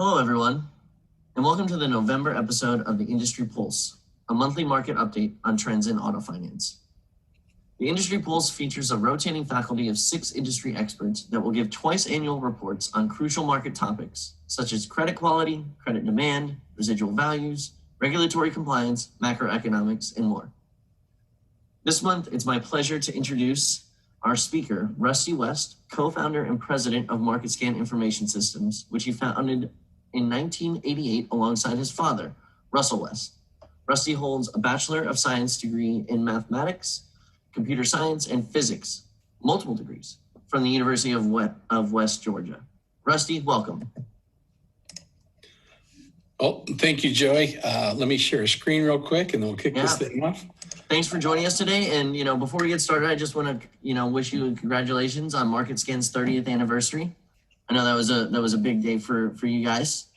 Hello, everyone, and welcome to the November episode of the Industry Pulse, a monthly market update on trends in auto finance. The Industry Pulse features a rotating faculty of 6 industry experts that will give twice annual reports on crucial market topics such as credit quality, credit demand, residual values, regulatory compliance, macroeconomics, and more. This month, it's my pleasure to introduce our speaker, Rusty West, co-founder and president of MarketScan Information Systems, which he founded in 1988 alongside his father, Russell West. Rusty holds a Bachelor of Science degree in mathematics, computer science, and physics, multiple degrees, from the University of West Georgia. Rusty, welcome. Oh, thank you, Joey. Let me share a screen real quick and then we'll kick this thing off. Thanks for joining us today. And, before we get started, I just want to, wish you congratulations on MarketScan's 30th anniversary. I know that was a big day for you guys.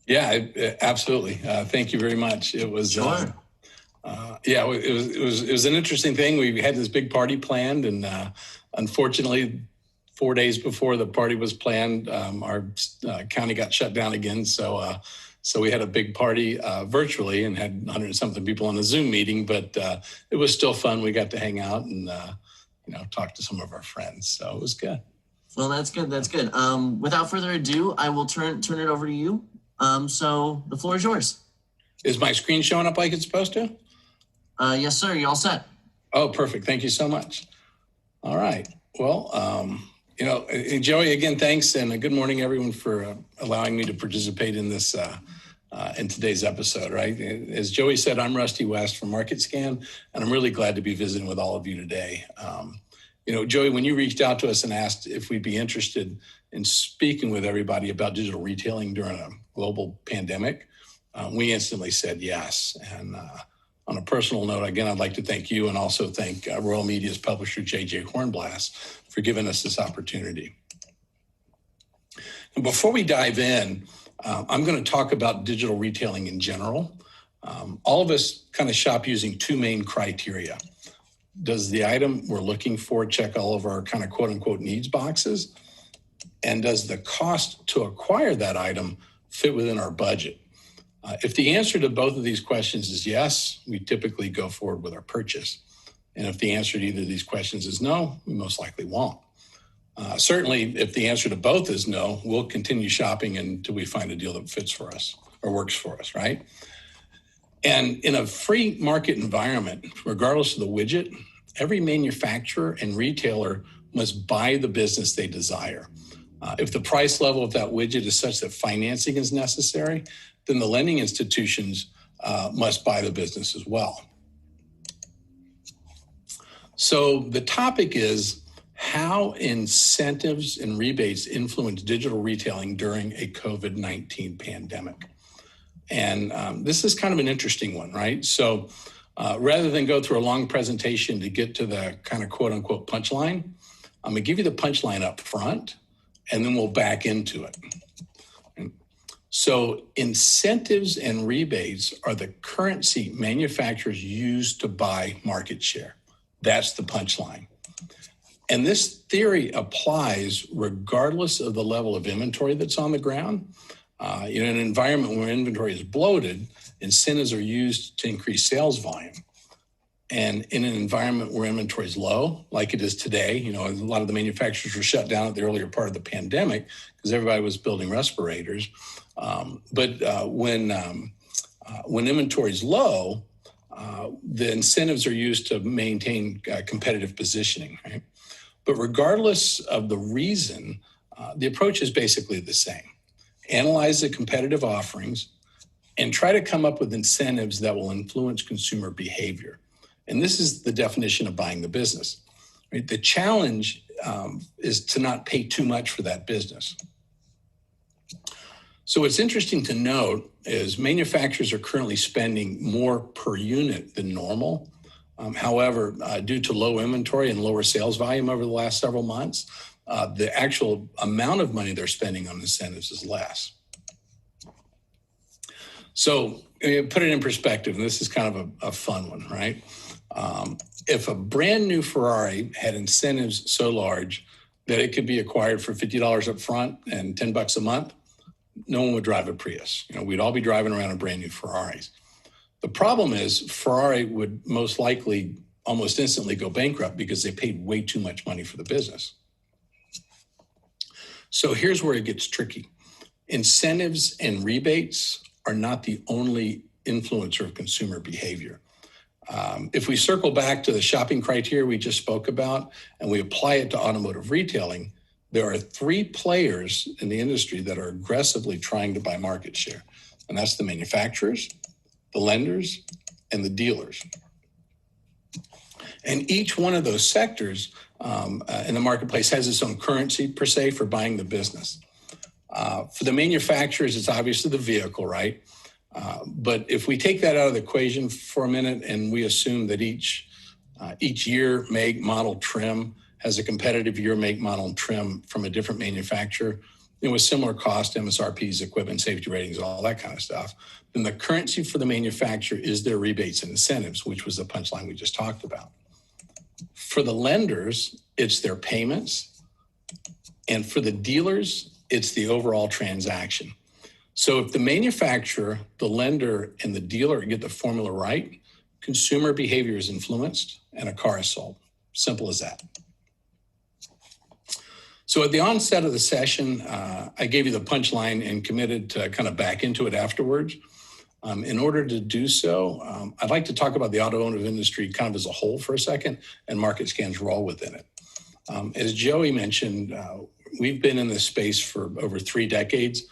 Yeah, absolutely. Thank you very much. It was, sure. It was an interesting thing. We had this big party planned, and unfortunately, 4 days before the party was planned, our county got shut down again. So we had a big party virtually and had 100-something people on a Zoom meeting, but it was still fun. We got to hang out and talk to some of our friends. So it was good. Well, that's good. That's good. Without further ado, I will turn it over to you. So the floor is yours. Is my screen showing up like it's supposed to? Yes, sir. You're all set. Oh, perfect. Thank you so much. All right. Well, Joey, again, thanks. And good morning, everyone, for allowing me to participate in this, in today's episode, right? As Joey said, I'm Rusty West from MarketScan, and I'm really glad to be visiting with all of you today. Joey, when you reached out to us and asked if we'd be interested in speaking with everybody about digital retailing during a global pandemic, we instantly said yes. And on a personal note, again, I'd like to thank you and also thank Royal Media's publisher, J.J. Hornblass, for giving us this opportunity. And before we dive in, I'm going to talk about digital retailing in general. All of us kind of shop using 2 main criteria. Does the item we're looking for check all of our kind of quote unquote needs boxes? And does the cost to acquire that item fit within our budget? If the answer to both of these questions is yes, we typically go forward with our purchase. And if the answer to either of these questions is no, we most likely won't. Certainly, if the answer to both is no, we'll continue shopping until we find a deal that fits for us or works for us, right? And in a free market environment, regardless of the widget, every manufacturer and retailer must buy the business they desire. If the price level of that widget is such that financing is necessary, then the lending institutions must buy the business as well. So the topic is how incentives and rebates influence digital retailing during a COVID-19 pandemic. And this is kind of an interesting one, right? So rather than go through a long presentation to get to the kind of quote unquote punchline, I'm gonna give you the punchline up front and then we'll back into it. So incentives and rebates are the currency manufacturers use to buy market share. That's the punchline. And this theory applies regardless of the level of inventory that's on the ground. In an environment where inventory is bloated, incentives are used to increase sales volume. And in an environment where inventory is low, like it is today, a lot of the manufacturers were shut down at the earlier part of the pandemic because everybody was building respirators. But when inventory is low, the incentives are used to maintain competitive positioning, right? But regardless of the reason, the approach is basically the same. Analyze the competitive offerings and try to come up with incentives that will influence consumer behavior. And this is the definition of buying the business. Right? The challenge is to not pay too much for that business. So what's interesting to note is manufacturers are currently spending more per unit than normal. However, due to low inventory and lower sales volume over the last several months, the actual amount of money they're spending on incentives is less. So put it in perspective, and this is kind of a fun one, right? If a brand new Ferrari had incentives so large that it could be acquired for $50 up front and $10 a month, no one would drive a Prius. We'd all be driving around in brand new Ferraris. The problem is Ferrari would most likely almost instantly go bankrupt because they paid way too much money for the business. So here's where it gets tricky. Incentives and rebates are not the only influencer of consumer behavior. If we circle back to the shopping criteria we just spoke about and we apply it to automotive retailing, there are three players in the industry that are aggressively trying to buy market share, and that's the manufacturers, the lenders, and the dealers. And each one of those sectors in the marketplace has its own currency, per se, for buying the business. For the manufacturers, it's obviously the vehicle, right? But if we take that out of the equation for a minute and we assume that each year, make, model, trim has a competitive year, make, model, and trim from a different manufacturer, with similar cost, MSRPs, equipment, safety ratings, all that kind of stuff, then the currency for the manufacturer is their rebates and incentives, which was the punchline we just talked about. For the lenders, it's their payments. And for the dealers, it's the overall transaction. So if the manufacturer, the lender, and the dealer get the formula right, consumer behavior is influenced and a car is sold. Simple as that. So at the onset of the session, I gave you the punchline and committed to kind of back into it afterwards. In order to do so, I'd like to talk about the automotive industry kind of as a whole for a second and MarketScan's role within it. As Joey mentioned, we've been in this space for over 3 decades,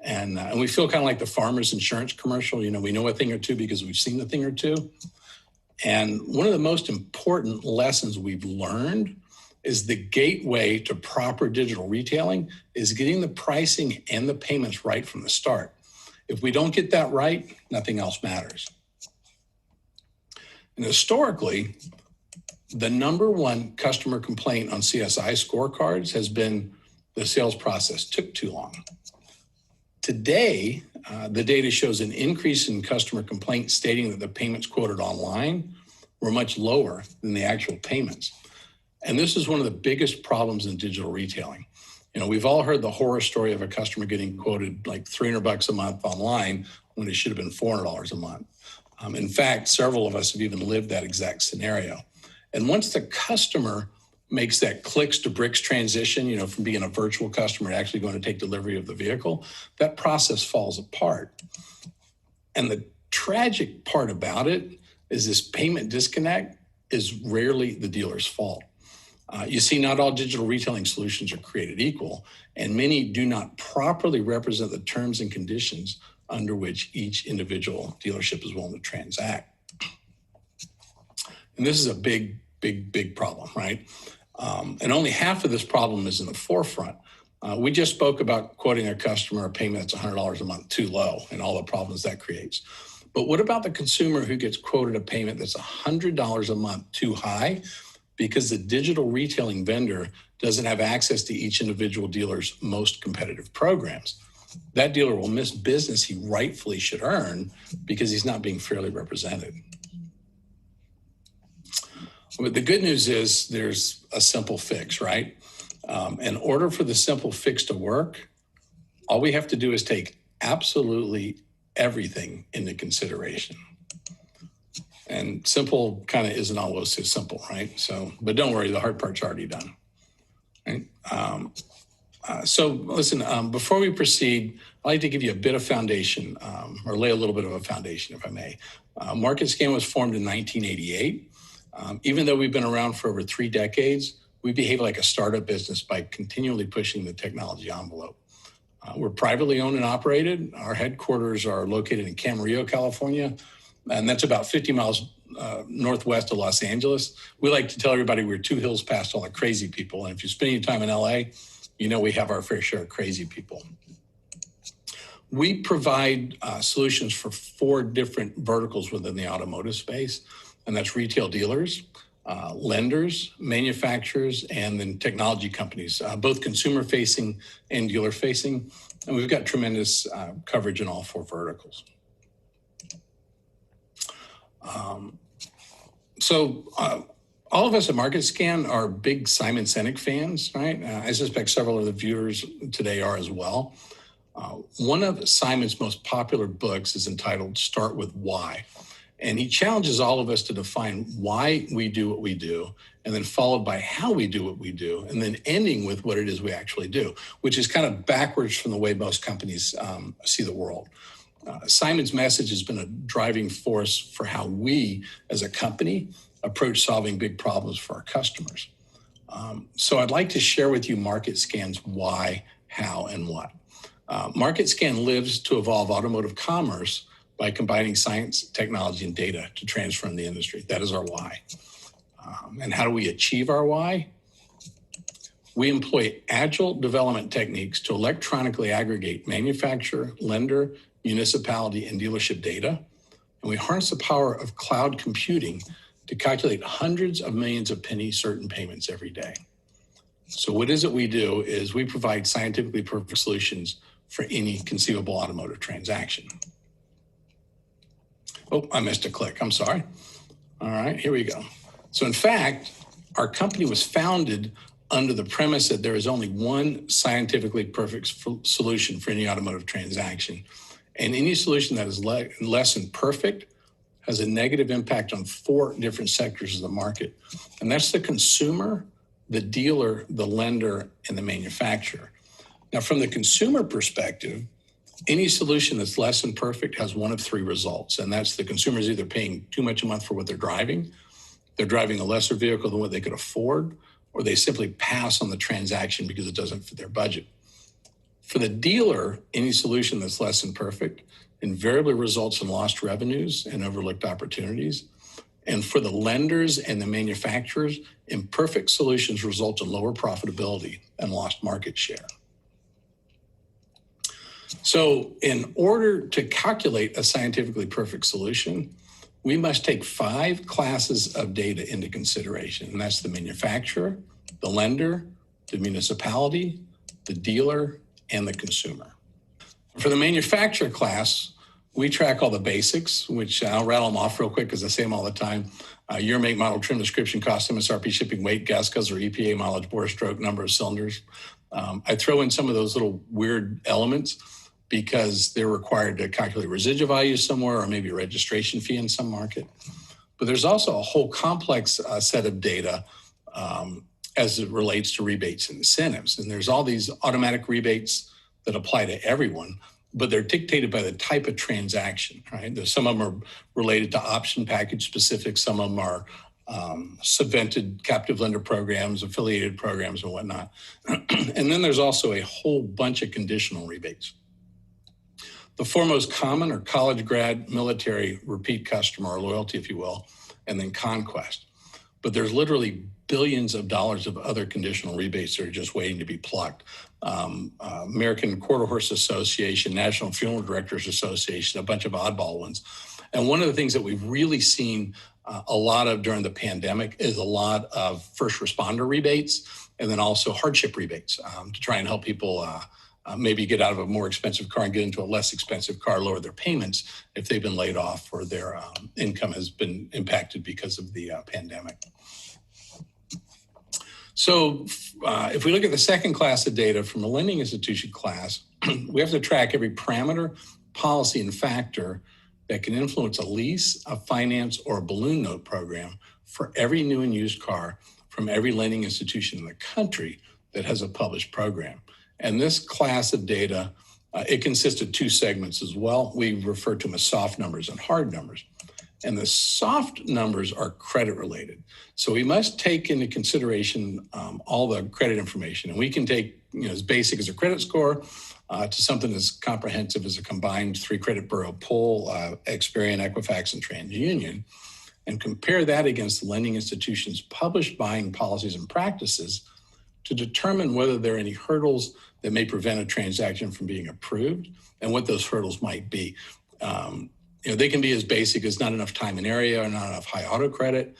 and we feel kind of like the farmer's insurance commercial. We know a thing or two because we've seen a thing or two. And one of the most important lessons we've learned is the gateway to proper digital retailing is getting the pricing and the payments right from the start. If we don't get that right, nothing else matters. And historically, the number one customer complaint on CSI scorecards has been the sales process took too long. Today, the data shows an increase in customer complaints stating that the payments quoted online were much lower than the actual payments. And this is one of the biggest problems in digital retailing. We've all heard the horror story of a customer getting quoted like $300 a month online when it should have been $400 a month. In fact, several of us have even lived that exact scenario. And once the customer makes that clicks to bricks transition, from being a virtual customer to actually going to take delivery of the vehicle, that process falls apart. And the tragic part about it is this payment disconnect is rarely the dealer's fault. You see, not all digital retailing solutions are created equal, and many do not properly represent the terms and conditions under which each individual dealership is willing to transact. And this is a big, big, big problem, right? And only half of this problem is in the forefront. We just spoke about quoting a customer a payment that's $100 a month too low and all the problems that creates. But what about the consumer who gets quoted a payment that's $100 a month too high because the digital retailing vendor doesn't have access to each individual dealer's most competitive programs? That dealer will miss business he rightfully should earn because he's not being fairly represented. But the good news is there's a simple fix, right? In order for the simple fix to work, all we have to do is take absolutely everything into consideration. And simple kind of isn't always so simple, right? But don't worry, the hard part's already done, right? So listen, before we proceed, I'd like to give you a bit of foundation, or lay a little bit of a foundation, if I may. MarketScan was formed in 1988. Even though we've been around for over 3 decades, we behave like a startup business by continually pushing the technology envelope. We're privately owned and operated. Our headquarters are located in Camarillo, California, and that's about 50 miles northwest of Los Angeles. We like to tell everybody we're 2 hills past all the crazy people. And if you spend your time in LA, we have our fair share of crazy people. We provide solutions for 4 different verticals within the automotive space, and that's retail dealers, lenders, manufacturers, and then technology companies, both consumer-facing and dealer-facing. And we've got tremendous coverage in all 4 verticals. All of us at MarketScan are big Simon Sinek fans, right? I suspect several of the viewers today are as well. One of Simon's most popular books is entitled Start With Why. And he challenges all of us to define why we do what we do, and then followed by how we do what we do, and then ending with what it is we actually do, which is kind of backwards from the way most companies see the world. Simon's message has been a driving force for how we as a company approach solving big problems for our customers. So I'd like to share with you MarketScan's why, how, and what. MarketScan lives to evolve automotive commerce by combining science, technology, and data to transform the industry. That is our why. And how do we achieve our why? We employ agile development techniques to electronically aggregate manufacturer, lender, municipality, and dealership data. And we harness the power of cloud computing to calculate hundreds of millions of penny certain payments every day. So what is it we do is we provide scientifically perfect solutions for any conceivable automotive transaction. Oh, I missed a click. I'm sorry. All right, here we go. So in fact, our company was founded under the premise that there is only one scientifically perfect solution for any automotive transaction. And any solution that is less than perfect has a negative impact on 4 different sectors of the market. And that's the consumer, the dealer, the lender, and the manufacturer. Now, from the consumer perspective, any solution that's less than perfect has one of 3 results. And that's the consumer is either paying too much a month for what they're driving a lesser vehicle than what they could afford, or they simply pass on the transaction because it doesn't fit their budget. For the dealer, any solution that's less than perfect invariably results in lost revenues and overlooked opportunities. And for the lenders and the manufacturers, imperfect solutions result in lower profitability and lost market share. So in order to calculate a scientifically perfect solution, we must take 5 classes of data into consideration. And that's the manufacturer, the lender, the municipality, the dealer, and the consumer. For the manufacturer class, we track all the basics, which I'll rattle them off real quick because I say them all the time. Year, make, model, trim, description, cost, MSRP, shipping, weight, gas guzzler, EPA, mileage, bore, stroke, number of cylinders. I throw in some of those little weird elements because they're required to calculate residual value somewhere or maybe a registration fee in some market. But there's also a whole complex set of data as it relates to rebates and incentives. And there's all these automatic rebates that apply to everyone, but they're dictated by the type of transaction, right? Some of them are related to option package specific. Some of them are subvented captive lender programs, affiliated programs, and whatnot. And then there's also a whole bunch of conditional rebates. The 4 most common are college grad, military, repeat customer, or loyalty, if you will, and then conquest. But there's literally billions of dollars of other conditional rebates that are just waiting to be plucked. American Quarter Horse Association, National Funeral Directors Association, a bunch of oddball ones. And one of the things that we've really seen a lot of during the pandemic is a lot of first responder rebates and then also hardship rebates to try and help people maybe get out of a more expensive car and get into a less expensive car, lower their payments if they've been laid off or their income has been impacted because of the pandemic. So if we look at the second class of data from the lending institution class, we have to track every parameter, policy, and factor that can influence a lease, a finance, or a balloon note program for every new and used car from every lending institution in the country that has a published program. And this class of data, it consists of 2 segments as well. We refer to them as soft numbers and hard numbers. And the soft numbers are credit related. So we must take into consideration all the credit information. And we can take as basic as a credit score to something as comprehensive as a combined 3 credit bureau poll, Experian, Equifax, and TransUnion, and compare that against the lending institution's published buying policies and practices to determine whether there are any hurdles that may prevent a transaction from being approved and what those hurdles might be. They can be as basic as not enough time and area or not enough high auto credit.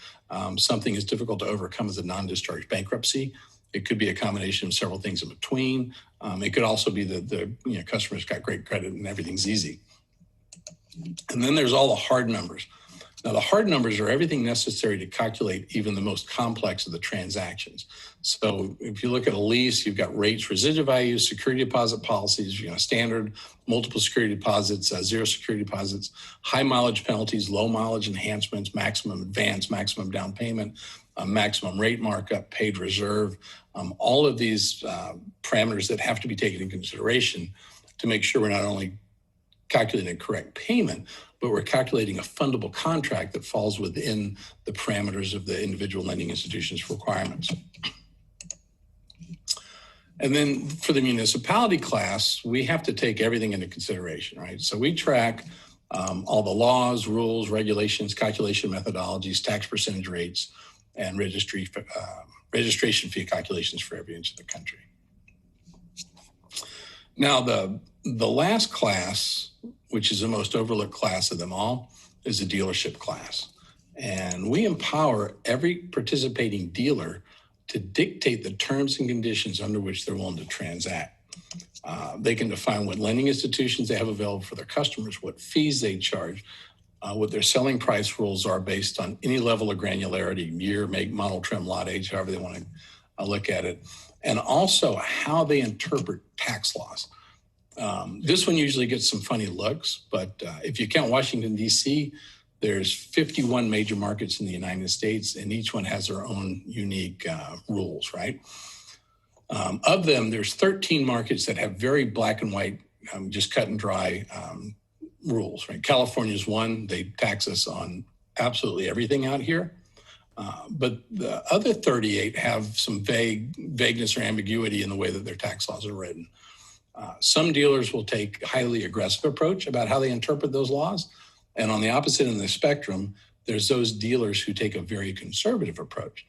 Something is difficult to overcome as a non-discharge bankruptcy. It could be a combination of several things in between. It could also be that the customer's got great credit and everything's easy. And then there's all the hard numbers. Now, the hard numbers are everything necessary to calculate even the most complex of the transactions. So if you look at a lease, you've got rates, residual values, security deposit policies, standard, multiple security deposits, zero security deposits, high mileage penalties, low mileage enhancements, maximum advance, maximum down payment, maximum rate markup, paid reserve, all of these parameters that have to be taken into consideration to make sure we're not only calculating a correct payment, but we're calculating a fundable contract that falls within the parameters of the individual lending institution's requirements. And then for the municipality class, we have to take everything into consideration, right? So we track all the laws, rules, regulations, calculation methodologies, tax percentage rates, and registration fee calculations for every inch of the country. Now, the last class, which is the most overlooked class of them all, is the dealership class. And we empower every participating dealer to dictate the terms and conditions under which they're willing to transact. They can define what lending institutions they have available for their customers, what fees they charge, what their selling price rules are based on any level of granularity, year, make, model, trim, lot age, however they want to look at it, and also how they interpret tax laws. This one usually gets some funny looks, but if you count Washington, D.C., there's 51 major markets in the United States, and each one has their own unique rules, right? Of them, there's 13 markets that have very black and white, just cut and dry rules, right? California's one. They tax us on absolutely everything out here. But the other 38 have some vagueness or ambiguity in the way that their tax laws are written. Some dealers will take a highly aggressive approach about how they interpret those laws. And on the opposite end of the spectrum, there's those dealers who take a very conservative approach.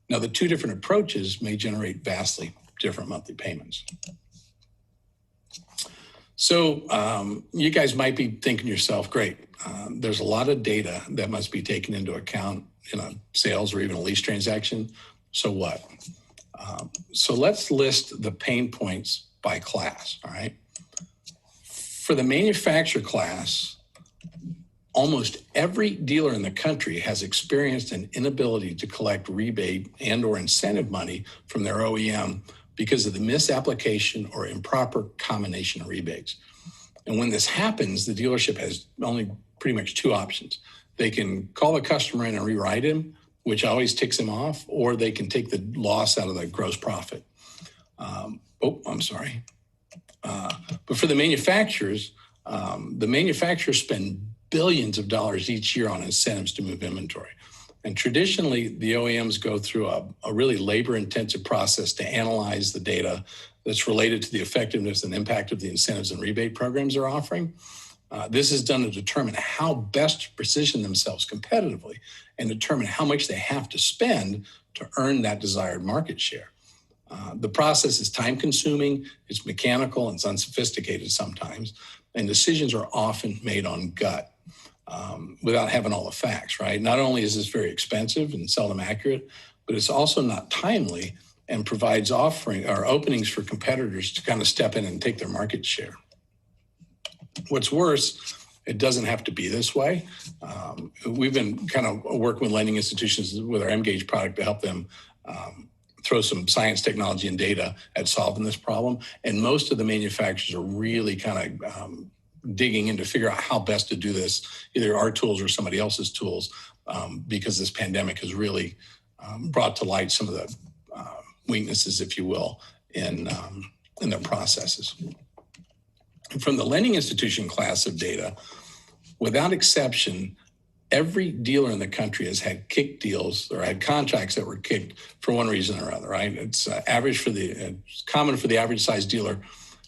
Now, the two different approaches may generate vastly different monthly payments. So you guys might be thinking to yourself, great, there's a lot of data that must be taken into account in a sales or even a lease transaction. So what? So let's list the pain points by class, all right? For the manufacturer class, almost every dealer in the country has experienced an inability to collect rebate and or incentive money from their OEM because of the misapplication or improper combination of rebates. And when this happens, the dealership has only pretty much two options. They can call the customer in and rewrite him, which always ticks him off, or they can take the loss out of the gross profit. But for the manufacturers spend billions of dollars each year on incentives to move inventory. And traditionally, the OEMs go through a really labor-intensive process to analyze the data that's related to the effectiveness and impact of the incentives and rebate programs they're offering. This is done to determine how best to position themselves competitively and determine how much they have to spend to earn that desired market share. The process is time-consuming, it's mechanical, and it's unsophisticated sometimes, and decisions are often made on gut without having all the facts, right? Not only is this very expensive and seldom accurate, but it's also not timely and provides openings for competitors to kind of step in and take their market share. What's worse, it doesn't have to be this way. We've been kind of working with lending institutions with our MGage product to help them throw some science, technology, and data at solving this problem. And most of the manufacturers are really kind of digging in to figure out how best to do this, either our tools or somebody else's tools, because this pandemic has really brought to light some of the weaknesses, if you will, in their processes. From the lending institution class of data, without exception, every dealer in the country has had kicked deals or had contracts that were kicked for one reason or other, right? It's common for the average size dealer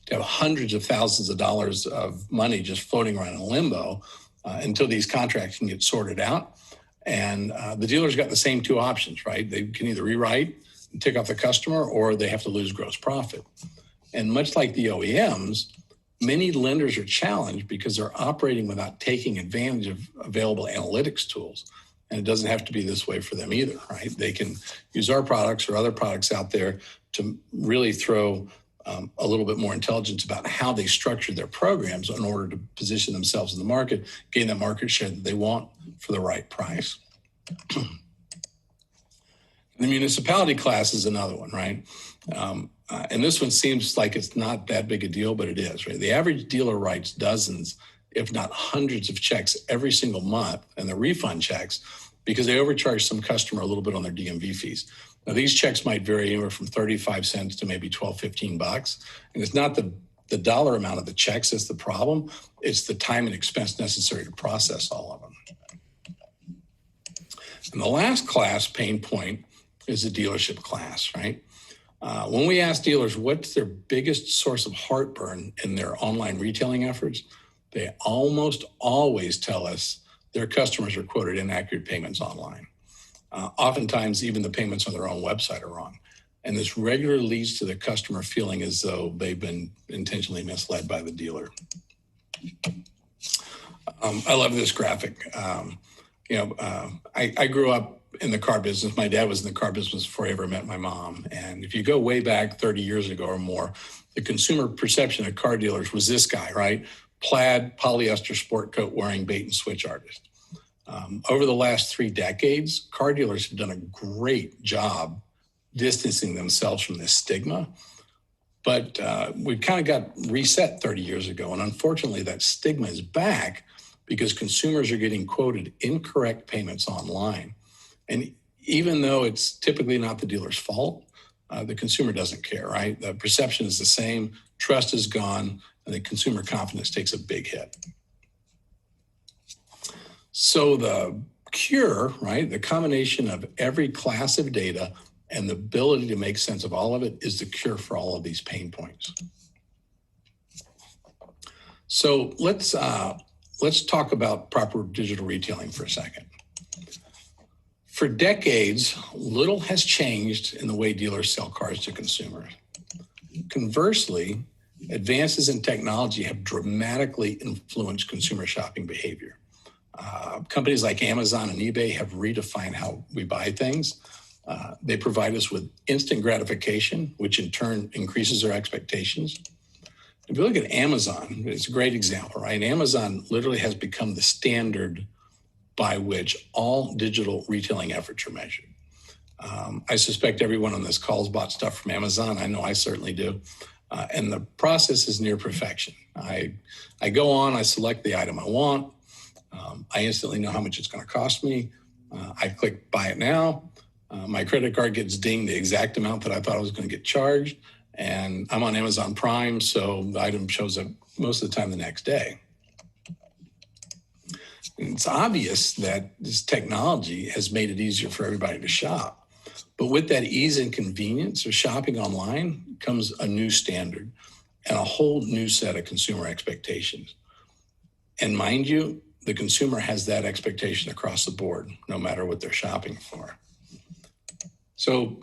to have hundreds of thousands of dollars of money just floating around in limbo until these contracts can get sorted out. And the dealer's got the same two options, right? They can either rewrite and tick off the customer, or they have to lose gross profit. And much like the OEMs, many lenders are challenged because they're operating without taking advantage of available analytics tools. And it doesn't have to be this way for them either, right? They can use our products or other products out there to really throw a little bit more intelligence about how they structure their programs in order to position themselves in the market, gain that market share that they want for the right price. The municipality class is another one, right? And this one seems like it's not that big a deal, but it is, right? The average dealer writes dozens, if not hundreds of checks every single month, and the refund checks because they overcharge some customer a little bit on their DMV fees. Now, these checks might vary anywhere from 35 cents to maybe 12, 15 bucks. And it's not the dollar amount of the checks that's the problem. It's the time and expense necessary to process all of them. And the last class pain point is the dealership class, right? When we ask dealers what's their biggest source of heartburn in their online retailing efforts, they almost always tell us their customers are quoted inaccurate payments online. Oftentimes, even the payments on their own website are wrong. And this regularly leads to the customer feeling as though they've been intentionally misled by the dealer. I love this graphic. I grew up in the car business. My dad was in the car business before I ever met my mom. And if you go way back 30 years ago or more, the consumer perception of car dealers was this guy, right? Plaid, polyester sport coat wearing bait and switch artist. Over the last 3 decades, car dealers have done a great job distancing themselves from this stigma. But we kind of got reset 30 years ago. And unfortunately, that stigma is back because consumers are getting quoted incorrect payments online. And even though it's typically not the dealer's fault, the consumer doesn't care, right? The perception is the same, trust is gone, and the consumer confidence takes a big hit. So the cure, right, the combination of every class of data and the ability to make sense of all of it is the cure for all of these pain points. So let's talk about proper digital retailing for a second. For decades, little has changed in the way dealers sell cars to consumers. Conversely, advances in technology have dramatically influenced consumer shopping behavior. Companies like Amazon and eBay have redefined how we buy things. They provide us with instant gratification, which in turn increases our expectations. If you look at Amazon, it's a great example, right? Amazon literally has become the standard by which all digital retailing efforts are measured. I suspect everyone on this call has bought stuff from Amazon. I know I certainly do. And the process is near perfection. I go on, I select the item I want. I instantly know how much it's going to cost me. I click buy it now. My credit card gets dinged the exact amount that I thought I was going to get charged. And I'm on Amazon Prime, so the item shows up most of the time the next day. And it's obvious that this technology has made it easier for everybody to shop. But with that ease and convenience of shopping online comes a new standard and a whole new set of consumer expectations. And mind you, the consumer has that expectation across the board, no matter what they're shopping for. So,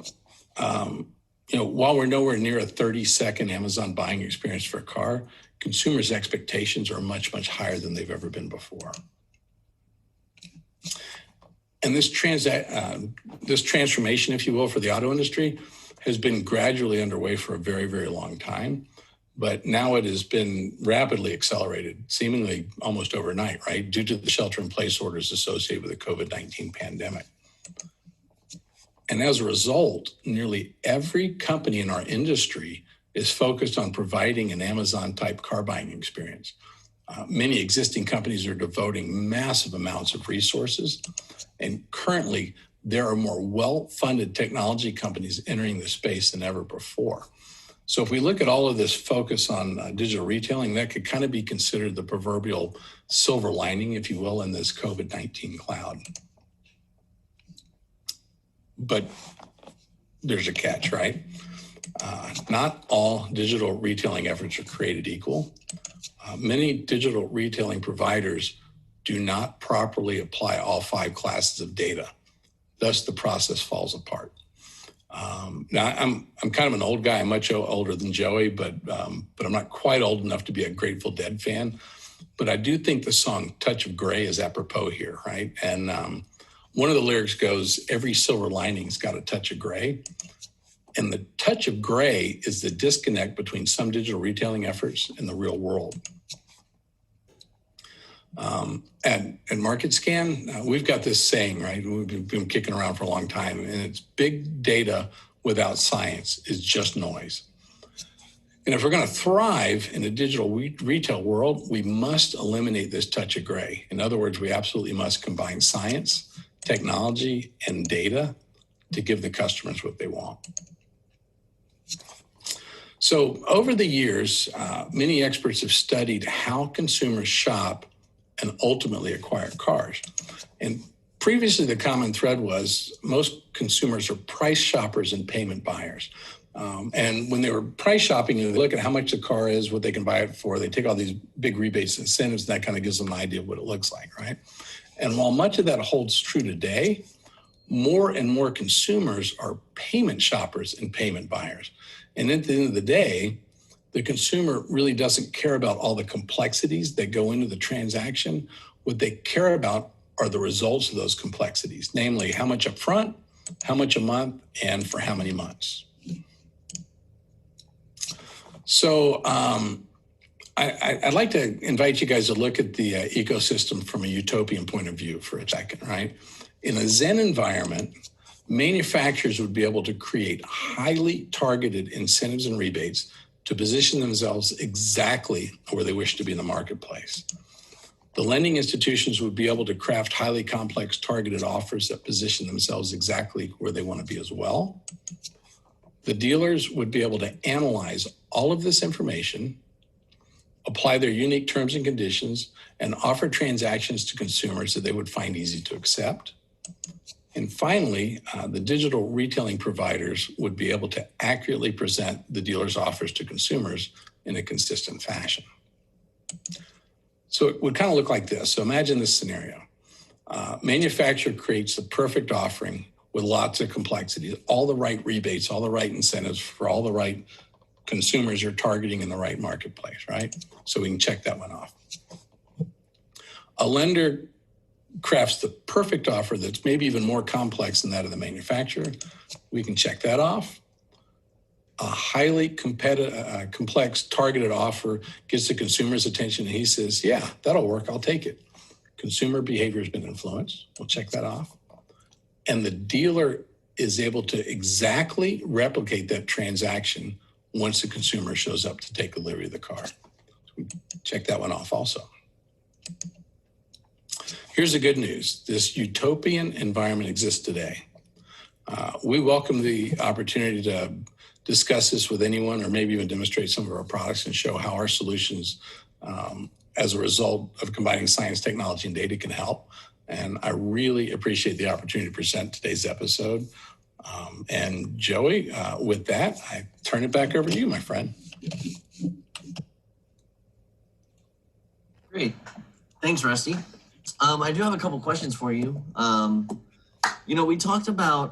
while we're nowhere near a 30-second Amazon buying experience for a car, consumers' expectations are much, much higher than they've ever been before. And this transformation, if you will, for the auto industry has been gradually underway for a very, very long time. But now it has been rapidly accelerated, seemingly almost overnight, right, due to the shelter-in-place orders associated with the COVID-19 pandemic. And as a result, nearly every company in our industry is focused on providing an Amazon-type car buying experience. Many existing companies are devoting massive amounts of resources, and currently there are more well-funded technology companies entering the space than ever before. So if we look at all of this focus on digital retailing, that could kind of be considered the proverbial silver lining, if you will, in this COVID-19 cloud. But there's a catch, right? Not all digital retailing efforts are created equal. Many digital retailing providers do not properly apply all 5 classes of data. Thus, the process falls apart. Now, I'm kind of an old guy. I'm much older than Joey, but I'm not quite old enough to be a Grateful Dead fan. But I do think the song "Touch of Grey" is apropos here, right? And one of the lyrics goes, "Every silver lining's got a touch of gray." And the touch of gray is the disconnect between some digital retailing efforts and the real world. At Market Scan, we've got this saying, right? We've been kicking around for a long time, and it's big data without science is just noise. And if we're going to thrive in a digital retail world, we must eliminate this touch of gray. In other words, we absolutely must combine science, technology, and data to give the customers what they want. So over the years, many experts have studied how consumers shop and ultimately acquire cars. And previously, the common thread was most consumers are price shoppers and payment buyers. And when they were price shopping, they look at how much the car is, what they can buy it for. They take all these big rebates and incentives, and that kind of gives them an idea of what it looks like, right? And while much of that holds true today, more and more consumers are payment shoppers and payment buyers. And at the end of the day, the consumer really doesn't care about all the complexities that go into the transaction. What they care about are the results of those complexities, namely how much upfront, how much a month, and for how many months. So I'd like to invite you guys to look at the ecosystem from a utopian point of view for a second, right? In a Zen environment, manufacturers would be able to create highly targeted incentives and rebates to position themselves exactly where they wish to be in the marketplace. The lending institutions would be able to craft highly complex targeted offers that position themselves exactly where they want to be as well. The dealers would be able to analyze all of this information, apply their unique terms and conditions, and offer transactions to consumers that they would find easy to accept. And finally, the digital retailing providers would be able to accurately present the dealer's offers to consumers in a consistent fashion. So it would kind of look like this. So imagine this scenario. Manufacturer creates the perfect offering with lots of complexity, all the right rebates, all the right incentives for all the right consumers you're targeting in the right marketplace, right? So we can check that one off. A lender crafts the perfect offer that's maybe even more complex than that of the manufacturer. We can check that off. A highly complex targeted offer gets the consumer's attention and he says, yeah, that'll work, I'll take it. Consumer behavior has been influenced. We'll check that off. And the dealer is able to exactly replicate that transaction once the consumer shows up to take delivery of the car. So we check that one off also. Here's the good news. This utopian environment exists today. We welcome the opportunity to discuss this with anyone or maybe even demonstrate some of our products and show how our solutions, as a result of combining science, technology, and data, can help. And I really appreciate the opportunity to present today's episode. And Joey, with that, I turn it back over to you, my friend. Great. Thanks, Rusty. I do have a couple questions for you. We talked about,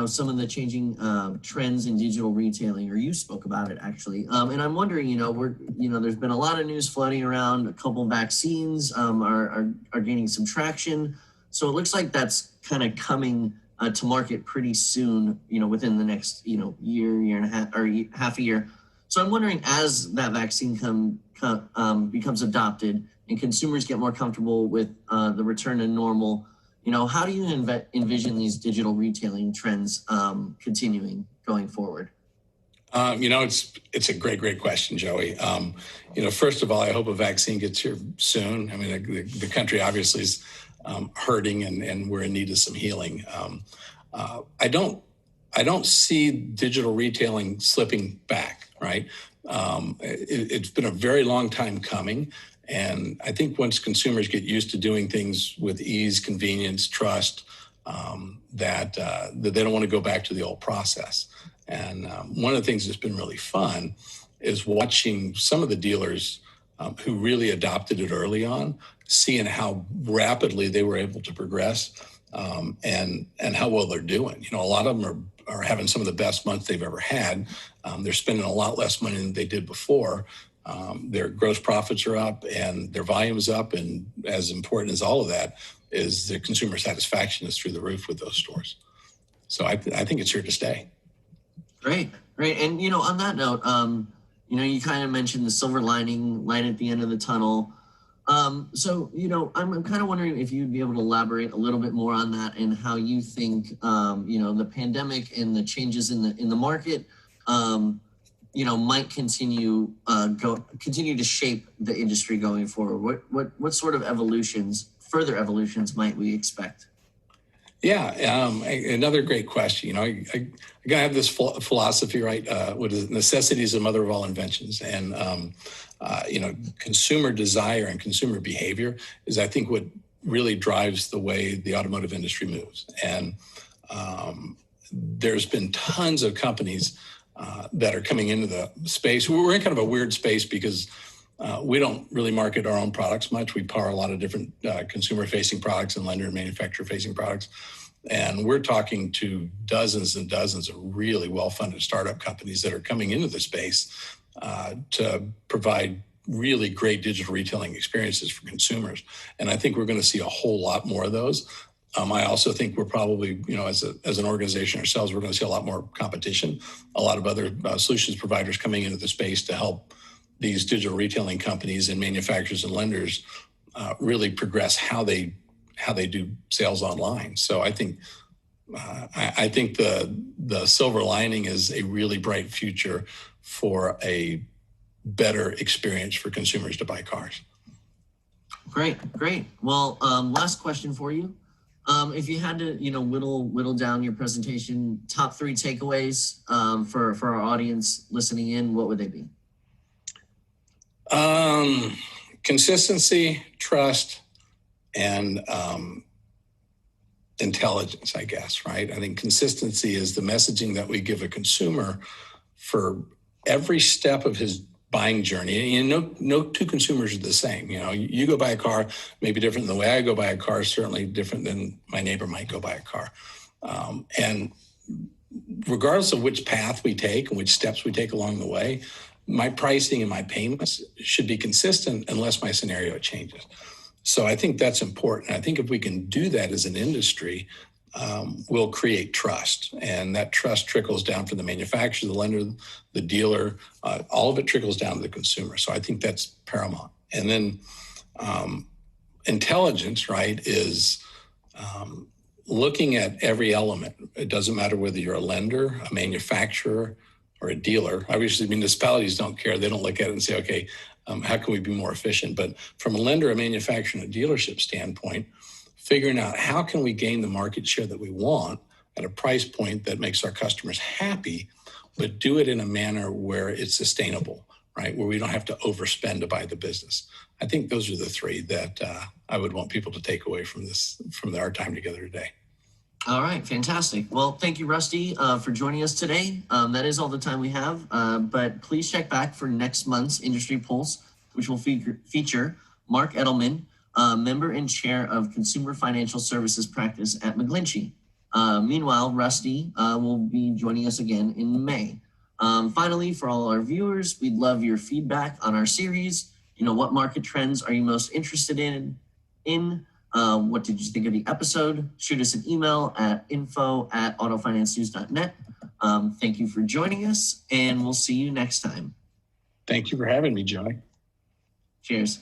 some of the changing trends in digital retailing, or you spoke about it actually. And I'm wondering, there's been a lot of news floating around. A couple vaccines are gaining some traction. So it looks like that's kind of coming to market pretty soon, within the next, year and a half, or half a year. So I'm wondering, as that vaccine becomes adopted and consumers get more comfortable with the return to normal, how do you envision these digital retailing trends continuing going forward? It's a great question, Joey. First of all, I hope a vaccine gets here soon. I mean, the country obviously is hurting and we're in need of some healing. I don't see digital retailing slipping back, right? It's been a very long time coming. And I think once consumers get used to doing things with ease, convenience, trust, that they don't want to go back to the old process. And one of the things that's been really fun is watching some of the dealers who really adopted it early on, seeing how rapidly they were able to progress and how well they're doing. A lot of them are having some of the best months they've ever had. They're spending a lot less money than they did before. Their gross profits are up and their volume is up. And as important as all of that is the consumer satisfaction is through the roof with those stores. So I think it's here to stay. Great, great. And on that note, you kind of mentioned the silver lining, light at the end of the tunnel. So I'm kind of wondering if you'd be able to elaborate a little bit more on that and how you think the pandemic and the changes in the market might continue to shape the industry going forward. What sort of further evolutions might we expect? Yeah, another great question. I gotta have this philosophy, right? What is it? Necessity is the mother of all inventions, and consumer desire and consumer behavior is, I think, what really drives the way the automotive industry moves. And there's been tons of companies that are coming into the space. We're in kind of a weird space because we don't really market our own products much. We power a lot of different consumer-facing products and lender and manufacturer-facing products. And we're talking to dozens and dozens of really well-funded startup companies that are coming into the space to provide really great digital retailing experiences for consumers. And I think we're going to see a whole lot more of those. I also think we're probably, as an organization ourselves, we're going to see a lot more competition, a lot of other solutions providers coming into the space to help these digital retailing companies and manufacturers and lenders really progress how they do sales online. So I think the silver lining is a really bright future for a better experience for consumers to buy cars. Great. Well, last question for you. If you had to, whittle down your presentation, top 3 takeaways for our audience listening in, what would they be? Consistency, trust, and intelligence, I guess, right? I think consistency is the messaging that we give a consumer for every step of his buying journey. And no two consumers are the same. You go buy a car, maybe different than the way I go buy a car, certainly different than my neighbor might go buy a car. And regardless of which path we take and which steps we take along the way, my pricing and my payments should be consistent unless my scenario changes. So I think that's important. I think if we can do that as an industry, we'll create trust. And that trust trickles down from the manufacturer, the lender, the dealer, all of it trickles down to the consumer. So I think that's paramount. And then intelligence, right, is looking at every element. It doesn't matter whether you're a lender, a manufacturer, or a dealer. Obviously, municipalities don't care. They don't look at it and say, okay, how can we be more efficient? But from a lender, a manufacturer, and a dealership standpoint, figuring out how can we gain the market share that we want at a price point that makes our customers happy, but do it in a manner where it's sustainable, right? Where we don't have to overspend to buy the business. I think those are the 3 that I would want people to take away from our time together today. All right, fantastic. Well, thank you, Rusty, for joining us today. That is all the time we have, but please check back for next month's Industry Pulse, which will feature Mark Edelman, member and chair of Consumer Financial Services Practice at McGlinchey. Meanwhile, Rusty will be joining us again in May. Finally, for all our viewers, we'd love your feedback on our series. What market trends are you most interested in? What did you think of the episode? Shoot us an email at info@autofinancenews.net. Thank you for joining us, and we'll see you next time. Thank you for having me, Joey. Cheers.